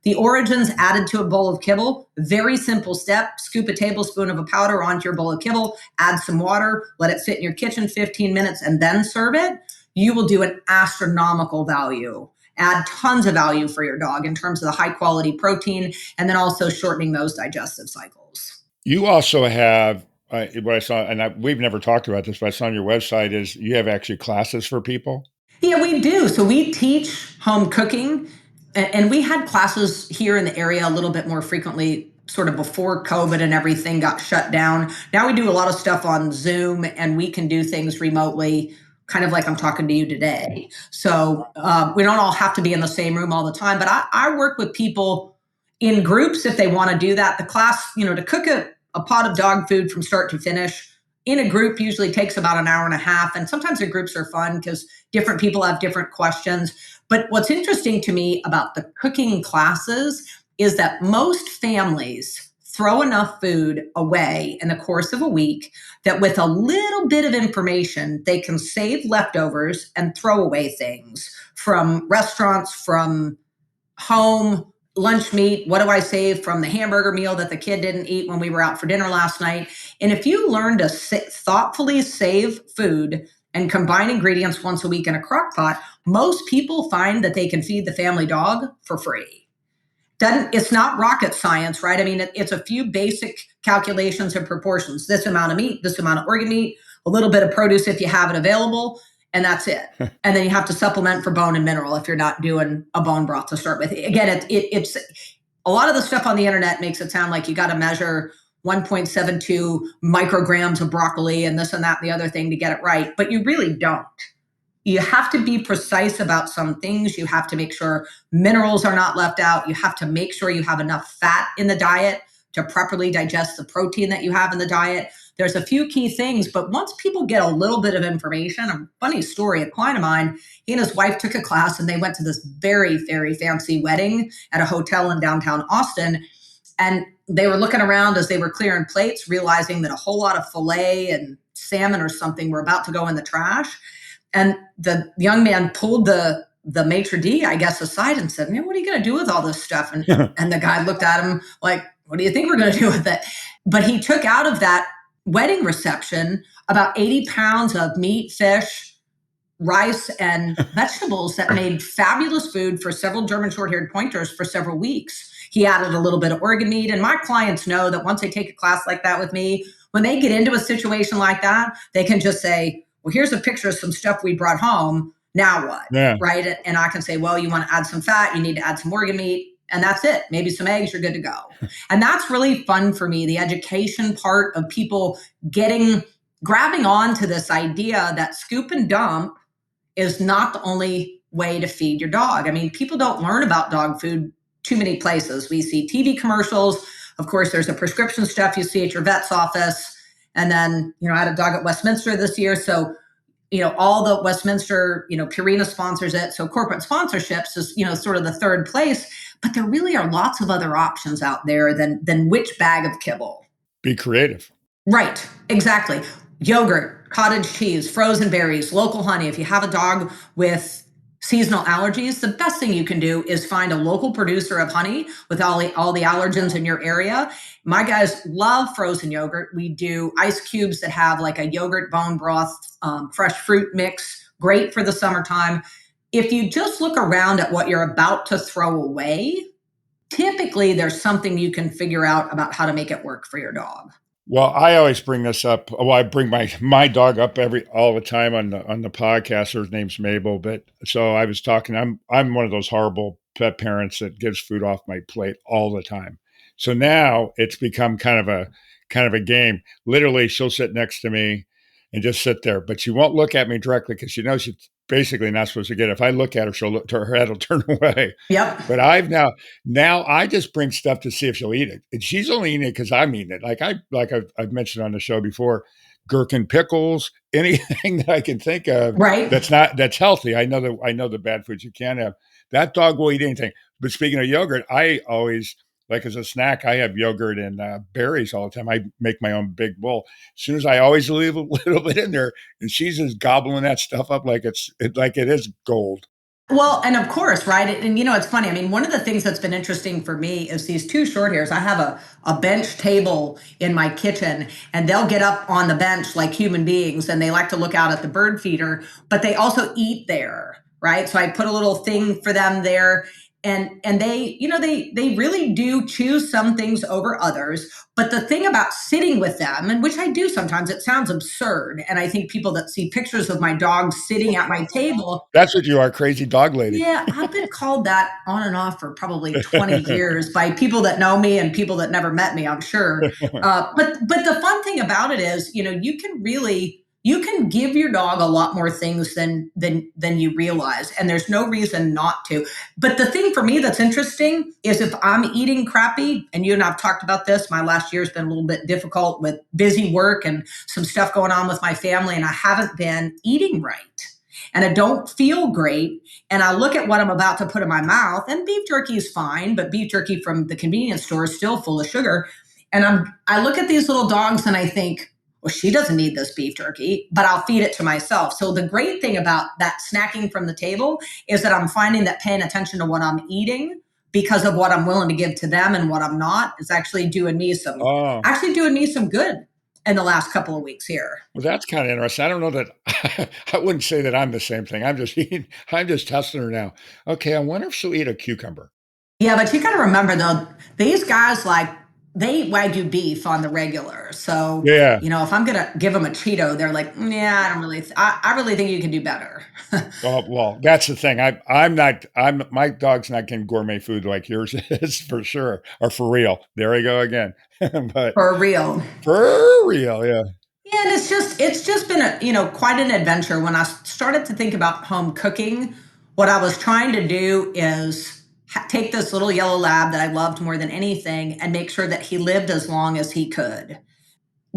The Origins added to a bowl of kibble, very simple step. Scoop a tablespoon of a powder onto your bowl of kibble, add some water, let it sit in your kitchen 15 minutes, and then serve it. You will do an astronomical value. Add tons of value for your dog in terms of the high quality protein, and then also shortening those digestive cycles. You also have, what I saw, and we've never talked about this, but I saw on your website is you have actually classes for people? Yeah, we do. So we teach home cooking, and we had classes here in the area a little bit more frequently, sort of before COVID and everything got shut down. Now we do a lot of stuff on Zoom, and we can do things remotely, kind of like I'm talking to you today. So we don't all have to be in the same room all the time, but I work with people in groups if they want to do that. The class, to cook a pot of dog food from start to finish in a group usually takes about an hour and a half. And sometimes the groups are fun because different people have different questions. But what's interesting to me about the cooking classes is that most families throw enough food away in the course of a week that with a little bit of information, they can save leftovers and throw away things from restaurants, from home, lunch meat. What do I save from the hamburger meal that the kid didn't eat when we were out for dinner last night? And if you learn to thoughtfully save food and combine ingredients once a week in a crock pot, most people find that they can feed the family dog for free. It's not rocket science, right? I mean, it's a few basic calculations and proportions. This amount of meat, this amount of organ meat, a little bit of produce if you have it available, and that's it. And then you have to supplement for bone and mineral if you're not doing a bone broth to start with. Again, it's a lot of the stuff on the internet makes it sound like you got to measure 1.72 micrograms of broccoli and this and that and the other thing to get it right, but you really don't. You have to be precise about some things. You have to make sure minerals are not left out. You have to make sure you have enough fat in the diet to properly digest the protein that you have in the diet. there's a few key things, but once people get a little bit of information, a funny story, a client of mine, he and his wife took a class and they went to this very, very fancy wedding at a hotel in downtown Austin. And they were looking around as they were clearing plates, realizing that a whole lot of filet and salmon or something were about to go in the trash. And the young man pulled the maitre d', I guess, aside and said, "Man, what are you going to do with all this stuff?" And the guy looked at him like, "What do you think we're going to do with it?" But he took out of that wedding reception about 80 pounds of meat, fish, rice, and vegetables that made fabulous food for several German short-haired pointers for several weeks. He added a little bit of organ meat. And my clients know that once they take a class like that with me, when they get into a situation like that, they can just say, "Well, here's a picture of some stuff we brought home. Now what?" Yeah. Right? And I can say, "Well, you want to add some fat, you need to add some organ meat, and that's it. Maybe some eggs, you're good to go." And that's really fun for me, the education part of people grabbing on to this idea that scoop and dump is not the only way to feed your dog. I mean, people don't learn about dog food too many places. We see TV commercials. Of course, there's a prescription stuff you see at your vet's office. And then, I had a dog at Westminster this year. So, all the Westminster, Purina sponsors it. So corporate sponsorships is, sort of the third place. But there really are lots of other options out there than which bag of kibble. Be creative. Right, exactly. Yogurt, cottage cheese, frozen berries, local honey. If you have a dog with seasonal allergies, the best thing you can do is find a local producer of honey with all the allergens in your area. My guys love frozen yogurt. We do ice cubes that have like a yogurt bone broth, fresh fruit mix, great for the summertime. If you just look around at what you're about to throw away, typically there's something you can figure out about how to make it work for your dog. Well, I always bring this up. Well, I bring my dog up all the time on the podcast. Her name's Mabel. But so I was talking. I'm one of those horrible pet parents that gives food off my plate all the time. So now it's become kind of a game. Literally, she'll sit next to me and just sit there, but she won't look at me directly because she knows she's basically not supposed to get it. If I look at her, her head will turn away. Yep. But now I just bring stuff to see if she'll eat it, and she's only eating it because I'm eating it. I've mentioned on the show before, gherkin pickles, anything that I can think of, right, that's healthy. I know the bad foods you can't have. That dog will eat anything. But speaking of yogurt, I always, like, as a snack, I have yogurt and berries all the time. I make my own big bowl. As soon as I always leave a little bit in there, and she's just gobbling that stuff up like it is gold. Well, and of course, right? And it's funny. I mean, one of the things that's been interesting for me is these two short hairs. I have a bench table in my kitchen, and they'll get up on the bench like human beings, and they like to look out at the bird feeder, but they also eat there, right? So I put a little thing for them there. And they, they really do choose some things over others. But the thing about sitting with them, and which I do sometimes, it sounds absurd. And I think people that see pictures of my dog sitting at my table. That's what you are, crazy dog lady. Yeah, I've been called that on and off for probably 20 years by people that know me and people that never met me, I'm sure. But the fun thing about it is, you can give your dog a lot more things than you realize, and there's no reason not to. But the thing for me that's interesting is if I'm eating crappy, and you and I've talked about this, my last year has been a little bit difficult with busy work and some stuff going on with my family, and I haven't been eating right. And I don't feel great. And I look at what I'm about to put in my mouth, and beef jerky is fine, but beef jerky from the convenience store is still full of sugar. And I look at these little dogs and I think, well, she doesn't need this beef jerky, but I'll feed it to myself. So the great thing about that snacking from the table is that I'm finding that paying attention to what I'm eating because of what I'm willing to give to them and what I'm not is actually doing me some good in the last couple of weeks here. Well, that's kind of interesting. I don't know that I wouldn't say that I'm the same thing. I'm just testing her now. Okay, I wonder if she'll eat a cucumber. Yeah, but you got to remember though, these guys they eat Wagyu beef on the regular. So, Yeah. If I'm going to give them a Cheeto, they're like, yeah, I don't really, I really think you can do better. Well, that's the thing. My dog's not getting gourmet food like yours is for sure, or for real. There we go again. But For real. Yeah. Yeah, and it's just been quite an adventure. When I started to think about home cooking, what I was trying to do is take this little yellow lab that I loved more than anything and make sure that he lived as long as he could.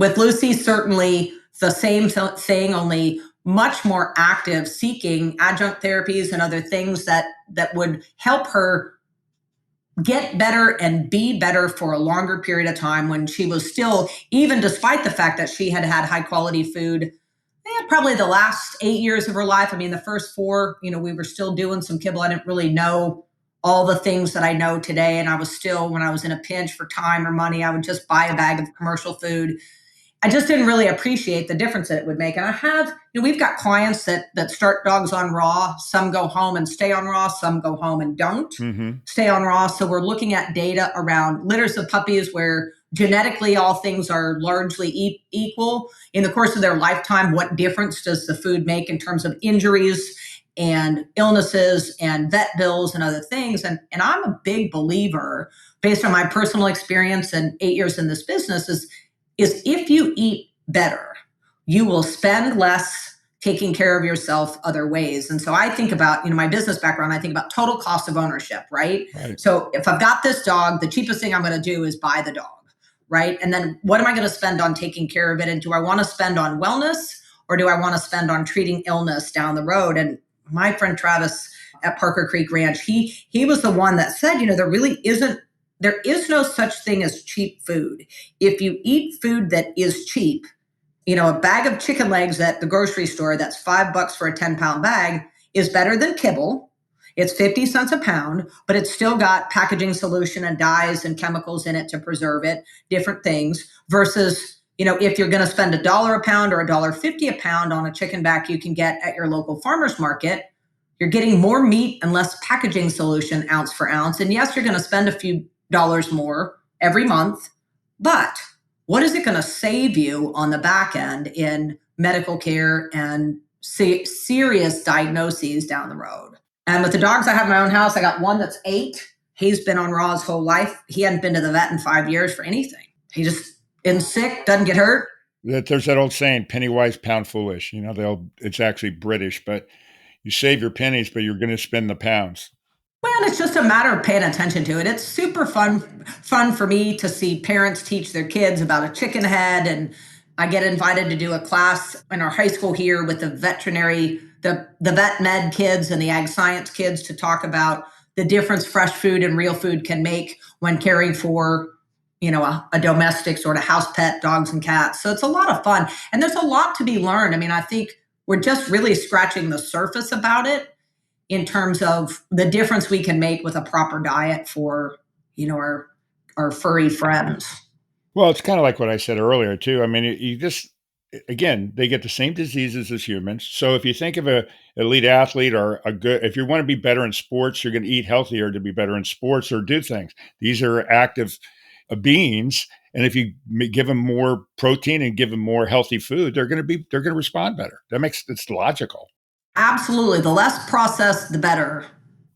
With Lucy, certainly the same thing, only much more active, seeking adjunct therapies and other things that would help her get better and be better for a longer period of time, when she was still, even despite the fact that she had had high quality food, probably the last 8 years of her life. I mean, the first four, we were still doing some kibble. I didn't really know all the things that I know today. And I was still, when I was in a pinch for time or money, I would just buy a bag of commercial food. I just didn't really appreciate the difference that it would make. And I have, we've got clients that start dogs on raw. Some go home and stay on raw. Some go home and don't stay on raw. So we're looking at data around litters of puppies where genetically all things are largely equal. In the course of their lifetime, what difference does the food make in terms of injuries and illnesses and vet bills and other things? And I'm a big believer, based on my personal experience and 8 years in this business, is if you eat better, you will spend less taking care of yourself other ways. And so I think about, my business background, I think about total cost of ownership, right? So if I've got this dog, the cheapest thing I'm going to do is buy the dog, right? And then what am I going to spend on taking care of it? And do I want to spend on wellness, or do I want to spend on treating illness down the road? And my friend Travis at Parker Creek Ranch, he was the one that said, there is no such thing as cheap food. If you eat food that is cheap, a bag of chicken legs at the grocery store that's $5 for a 10-pound bag is better than kibble. It's 50 cents a pound, but it's still got packaging solution and dyes and chemicals in it to preserve it, different things, versus, if you're going to spend $1 a pound or $1.50 a pound on a chicken back you can get at your local farmer's market, you're getting more meat and less packaging solution ounce for ounce. And yes, you're going to spend a few dollars more every month, but what is it going to save you on the back end in medical care and serious diagnoses down the road? And with the dogs I have in my own house, I got one that's 8. He's been on raw his whole life. He hadn't been to the vet in 5 years for anything. He just isn't sick, doesn't get hurt. There's that old saying, penny wise, pound foolish. It's actually British, but you save your pennies, but you're going to spend the pounds. Well, it's just a matter of paying attention to it. It's super fun for me to see parents teach their kids about a chicken head. And I get invited to do a class in our high school here with the vet med kids and the ag science kids to talk about the difference fresh food and real food can make when caring for, a domestic sort of house pet, dogs and cats. So it's a lot of fun. And there's a lot to be learned. I mean, I think we're just really scratching the surface about it, in terms of the difference we can make with a proper diet for, our furry friends. Well, it's kind of like what I said earlier too. I mean, again, they get the same diseases as humans. So if you think of an elite athlete or if you want to be better in sports, you're going to eat healthier to be better in sports or do things. These are active beings. And if you give them more protein and give them more healthy food, they're going to respond better. It's logical. Absolutely. The less processed, the better.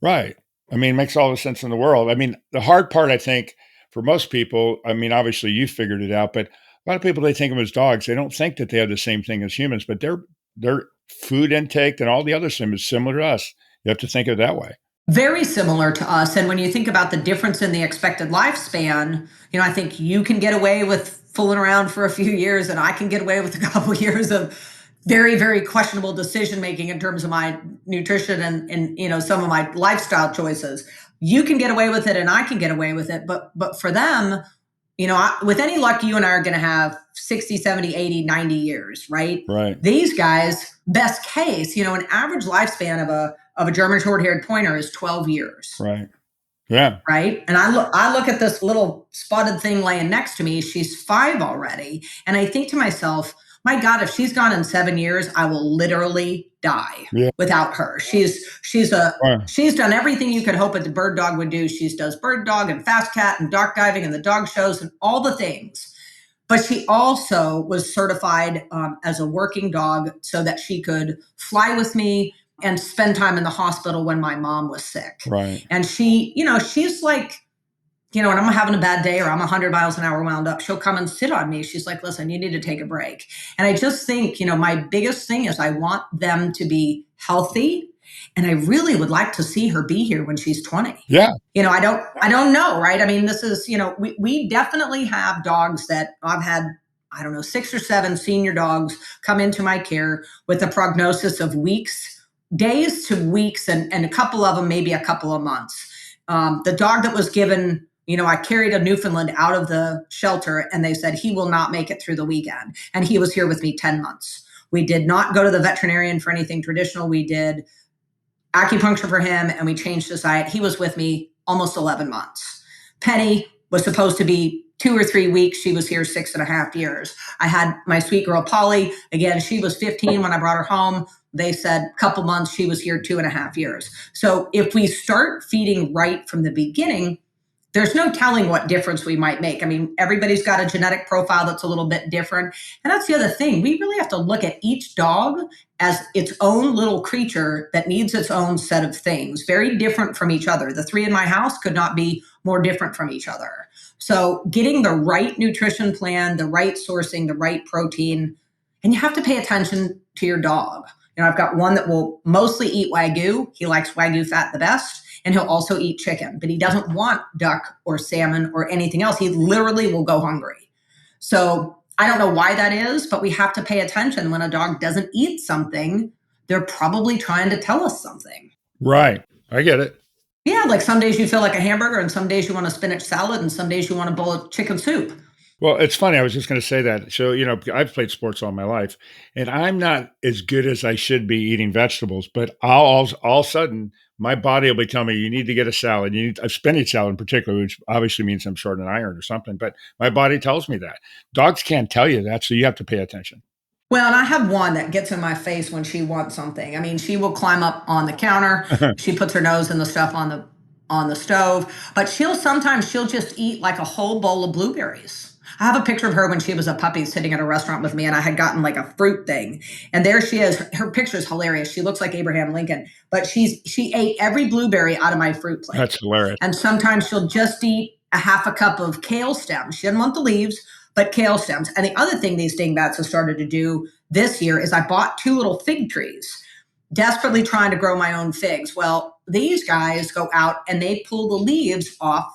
Right. I mean, it makes all the sense in the world. I mean, the hard part, I think, for most people, I mean, obviously you figured it out, but a lot of people, they think of them as dogs. They don't think that they have the same thing as humans, but their food intake and all the other things is similar to us. You have to think of it that way. Very similar to us. And when you think about the difference in the expected lifespan, I think you can get away with fooling around for a few years, and I can get away with a couple of years of very, very questionable decision-making in terms of my nutrition and some of my lifestyle choices. You can get away with it and I can get away with it. But for them, with any luck, you and I are going to have 60, 70, 80, 90 years, right? Right. These guys, best case, an average lifespan of a German short-haired pointer is 12 years. Right. Yeah. Right. And I look at this little spotted thing laying next to me. She's 5 already. And I think to myself, my God, if she's gone in 7 years, I will literally die without her. She's done everything you could hope a bird dog would do. She does bird dog and fast cat and dark diving and the dog shows and all the things. But she also was certified as a working dog so that she could fly with me and spend time in the hospital when my mom was sick. Right. And she's like, when I'm having a bad day or I'm 100 miles an hour wound up, she'll come and sit on me. She's like, listen, you need to take a break. And I just think, my biggest thing is I want them to be healthy. And I really would like to see her be here when she's 20. Yeah. I don't know. Right. I mean, this is, we definitely have dogs that I've had I don't know, 6 or 7 senior dogs come into my care with a prognosis of weeks, days to weeks, and a couple of them, maybe a couple of months. The dog that was given, I carried a Newfoundland out of the shelter and they said he will not make it through the weekend. And he was here with me 10 months. We did not go to the veterinarian for anything traditional. We did acupuncture for him and we changed his diet. He was with me almost 11 months. Penny was supposed to be 2 or 3 weeks. She was here 6.5 years. I had my sweet girl, Polly. Again, she was 15 when I brought her home. They said a couple months, she was here 2.5 years. So if we start feeding right from the beginning, there's no telling what difference we might make. I mean, everybody's got a genetic profile that's a little bit different. And that's the other thing. We really have to look at each dog as its own little creature that needs its own set of things, very different from each other. The 3 in my house could not be more different from each other. So getting the right nutrition plan, the right sourcing, the right protein, and you have to pay attention to your dog. I've got one that will mostly eat Wagyu. He likes Wagyu fat the best. And he'll also eat chicken, but he doesn't want duck or salmon or anything else. He literally will go hungry. So I don't know why that is, but we have to pay attention. When a dog doesn't eat something, they're probably trying to tell us something. Right. I get it. Yeah, like some days you feel like a hamburger and some days you want a spinach salad and some days you want a bowl of chicken soup. Well, it's funny. I was just going to say that. So, I've played sports all my life, and I'm not as good as I should be eating vegetables, but all of a sudden, my body will be telling me, you need to get a salad. You need a spinach salad in particular, which obviously means I'm short on iron or something, but my body tells me that. Dogs can't tell you that, so you have to pay attention. Well, and I have one that gets in my face when she wants something. I mean, she will climb up on the counter. She puts her nose in the stuff on the stove, but she'll just eat like a whole bowl of blueberries. I have a picture of her when she was a puppy sitting at a restaurant with me, and I had gotten like a fruit thing. And there she is. Her picture is hilarious. She looks like Abraham Lincoln, but she ate every blueberry out of my fruit plate. That's hilarious. And sometimes she'll just eat a half a cup of kale stems. She doesn't want the leaves, but kale stems. And the other thing these dingbats have started to do this year is I bought 2 little fig trees, desperately trying to grow my own figs. Well, these guys go out and they pull the leaves off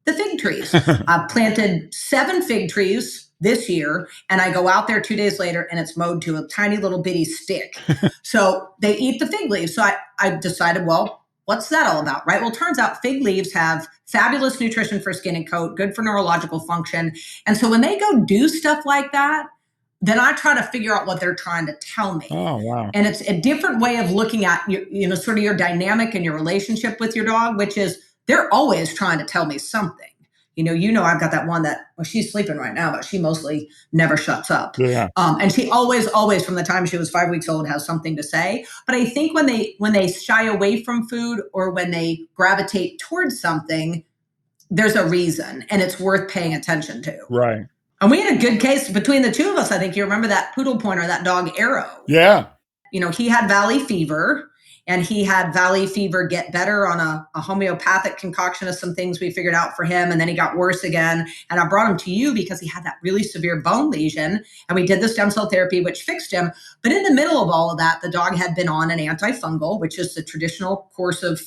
the fig trees. I've planted 7 fig trees this year, and I go out there 2 days later and it's mowed to a tiny little bitty stick. So they eat the fig leaves. So I decided, well, what's that all about, right? Well, it turns out fig leaves have fabulous nutrition for skin and coat, good for neurological function. And so when they go do stuff like that, then I try to figure out what they're trying to tell me. Oh, wow. And it's a different way of looking at sort of your dynamic and your relationship with your dog, which is they're always trying to tell me something. I've got that one she's sleeping right now, but she mostly never shuts up. Yeah. And she always, from the time she was 5 weeks old, has something to say. But I think when they shy away from food or when they gravitate towards something, there's a reason, and it's worth paying attention to. Right. And we had a good case between the 2 of us. I think you remember that poodle pointer, that dog Arrow. Yeah. He had valley fever, and he had valley fever get better on a homeopathic concoction of some things we figured out for him. And then he got worse again. And I brought him to you because he had that really severe bone lesion. And we did the stem cell therapy, which fixed him. But in the middle of all of that, the dog had been on an antifungal, which is the traditional course of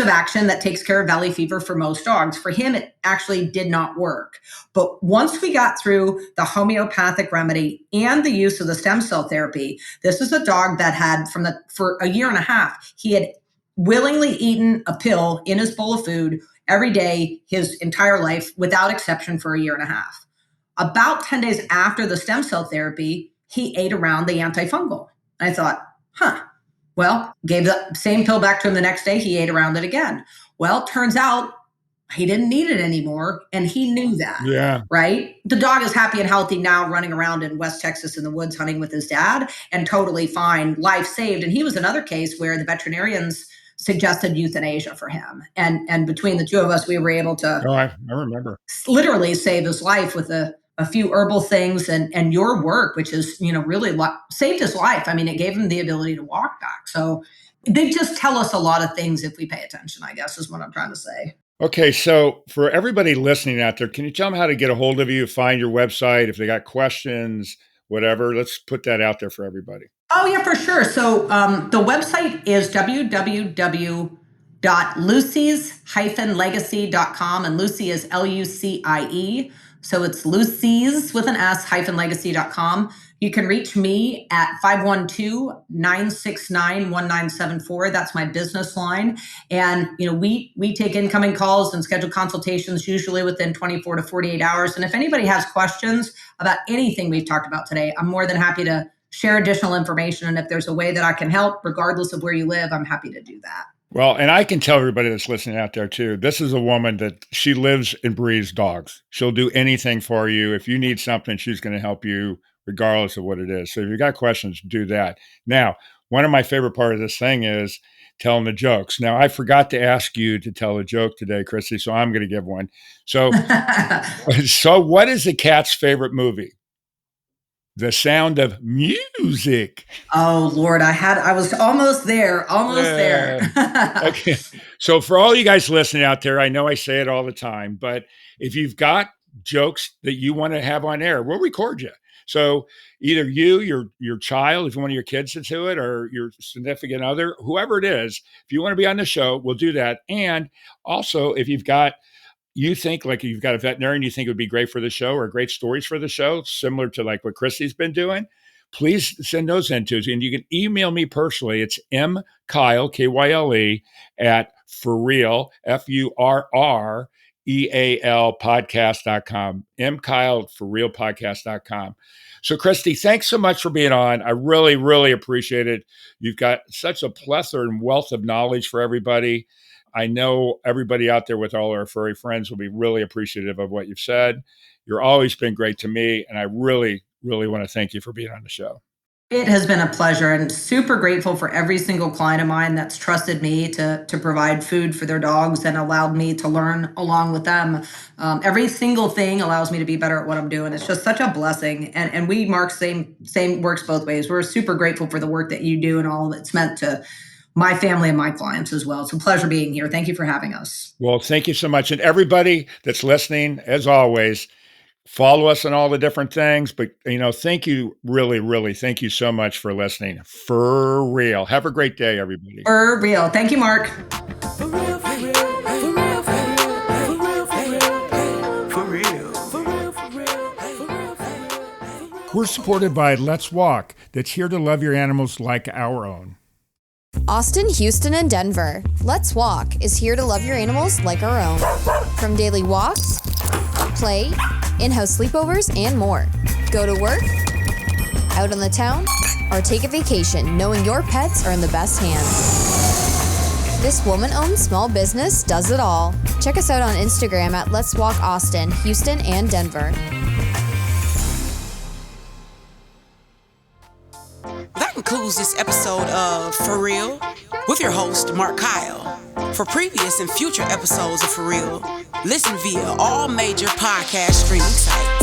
action that takes care of valley fever for most dogs. For him, it actually did not work. But once we got through the homeopathic remedy and the use of the stem cell therapy, this is a dog that had for a year and a half, he had willingly eaten a pill in his bowl of food every day his entire life without exception for a year and a half. About 10 days after the stem cell therapy, he ate around the antifungal. And I thought, well, gave the same pill back to him the next day. He ate around it again. Well, turns out he didn't need it anymore, and he knew that. Yeah. Right? The dog is happy and healthy now, running around in West Texas in the woods hunting with his dad, and totally fine, life saved. And he was another case where the veterinarians suggested euthanasia for him. And between the 2 of us, we were able to I remember. Literally save his life with a few herbal things and your work, which is, really saved his life. I mean, it gave him the ability to walk back. So they just tell us a lot of things if we pay attention, I guess is what I'm trying to say. Okay, so for everybody listening out there, can you tell them how to get a hold of you, find your website, if they got questions, whatever? Let's put that out there for everybody. Oh, yeah, for sure. So the website is www.lucies-legacy.com, and Lucie is Lucie. So it's Lucies with an S -legacy.com. You can reach me at 512-969-1974. That's my business line. And, we take incoming calls and schedule consultations usually within 24 to 48 hours. And if anybody has questions about anything we've talked about today, I'm more than happy to share additional information. And if there's a way that I can help, regardless of where you live, I'm happy to do that. Well, and I can tell everybody that's listening out there too, this is a woman that she lives and breathes dogs. She'll do anything for you. If you need something, she's going to help you regardless of what it is. So if you got questions, do that. Now, one of my favorite part of this thing is telling the jokes. Now, I forgot to ask you to tell a joke today, Christy, so I'm going to give one. So, so what is the cat's favorite movie? The Sound of Music. Oh Lord, I was almost there. Okay. So for all you guys listening out there, I know I say it all the time, but if you've got jokes that you want to have on air, we'll record you. So either you, your child, if one of your kids is to it, or your significant other, whoever it is, if you want to be on the show, we'll do that. And also, if you think like you've got a veterinarian you think it would be great for the show or great stories for the show, similar to like what Christie's been doing, please send those in to us. And you can email me personally. It's mkyle, Kyle, at furreal, FURREAL podcast.com. mkyle, furrealpodcast.com. So Christy, thanks so much for being on. I really, really appreciate it. You've got such a plethora and wealth of knowledge for everybody. I know everybody out there with all our furry friends will be really appreciative of what you've said. You're always been great to me, and I really, really want to thank you for being on the show. It has been a pleasure, and super grateful for every single client of mine that's trusted me to provide food for their dogs and allowed me to learn along with them. Every single thing allows me to be better at what I'm doing. It's just such a blessing, and we, Mark, same works both ways. We're super grateful for the work that you do and all that's meant to my family and my clients as well. It's a pleasure being here. Thank you for having us. Well, thank you so much. And everybody that's listening, as always, follow us on all the different things. But, thank you, really, really, thank you so much for listening. For real. Have a great day, everybody. For real. Thank you, Mark. For real, for real, for real, for real, for real, for real, for real, for real. We're supported by Let's Walk, that's here to love your animals like our own. Austin, Houston, and Denver. Let's Walk is here to love your animals like our own. From daily walks, play, in-house sleepovers, and more. Go to work, out on the town, or take a vacation knowing your pets are in the best hands. This woman-owned small business does it all. Check us out on Instagram at Let's Walk Austin, Houston, and Denver. That concludes this episode of For Real with your host, Mark Kyle. For previous and future episodes of For Real, listen via all major podcast streaming sites.